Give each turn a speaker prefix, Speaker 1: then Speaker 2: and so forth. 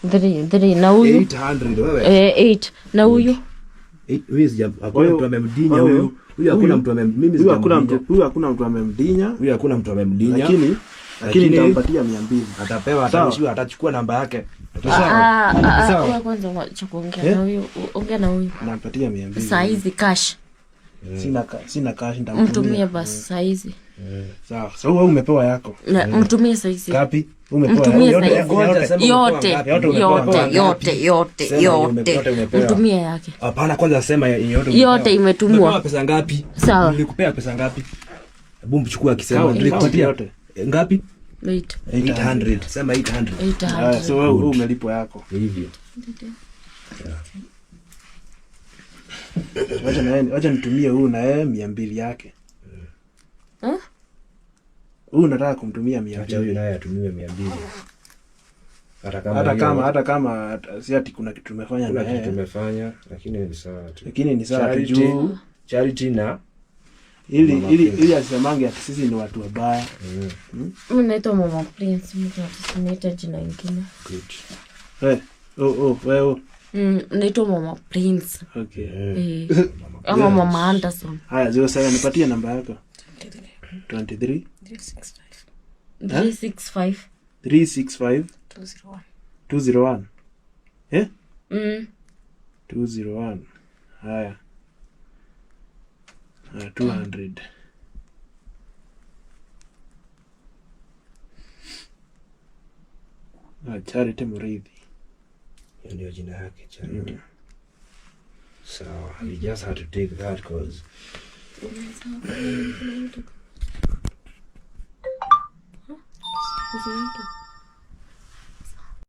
Speaker 1: 3 na huyu
Speaker 2: 800 wewe.
Speaker 1: 8 na huyu.
Speaker 2: Hakuna mtu amemdinya huyu. Huyu hakuna mtu mimi sijamdinya.
Speaker 3: Huyu hakuna mtu amemdinya.
Speaker 2: Huyu hakuna mtu amemdinya.
Speaker 3: Lakini nitampatia 200.
Speaker 2: Atapewa, atashua, atachukua namba yake.
Speaker 1: Sawa. Kwanza cha kuongea na huyu, ongea na huyu.
Speaker 3: Nampatia 200.
Speaker 1: Saa hizi cash.
Speaker 3: Sina cash, nitamtumia.
Speaker 1: Mtumie basi saa hizi.
Speaker 3: Sawa. Sasa wewe umepewa yako.
Speaker 1: Mtumie saa hizi.
Speaker 3: Ngapi?
Speaker 1: Umepewa yote. Mtumie yake.
Speaker 2: Hapana, kwanza sema yote.
Speaker 1: Yote imetumwa.
Speaker 2: Umepewa pesa ngapi?
Speaker 1: Sawa.
Speaker 2: Nilikupea pesa ngapi? Hebu mchukue akisema nilikupatia yote. Ngapi? 800. Sema 800.
Speaker 3: So wewe umelipwa yako.
Speaker 2: Hivyo.
Speaker 3: Wacha nitumie huyu na yeye 200 yake. Huyu nataka kumtumia 200.
Speaker 2: Acha huyu naye atumie 200.
Speaker 3: Hata kama si ati kuna kitu tumefanya na yeye.
Speaker 2: Tumefanya, lakini ni sawa tu.
Speaker 3: Lakini ni sawa tu.
Speaker 2: Charity na
Speaker 3: ili asisemange ati sisi ni watu wabaya.
Speaker 1: Mimi naitwa Mama Prince, mtu anaita jina lingine.
Speaker 2: Good.
Speaker 3: Wewe.
Speaker 1: Naitwa Mama Prince.
Speaker 3: Okay.
Speaker 1: Ama Mama Anderson.
Speaker 3: Haya, 07 nipatie namba yako. 23
Speaker 1: 365
Speaker 3: 365 201. 201. Haya. 200. Charity Muridhi.
Speaker 2: Ndio jina yake, Charity. So we just had to take that cause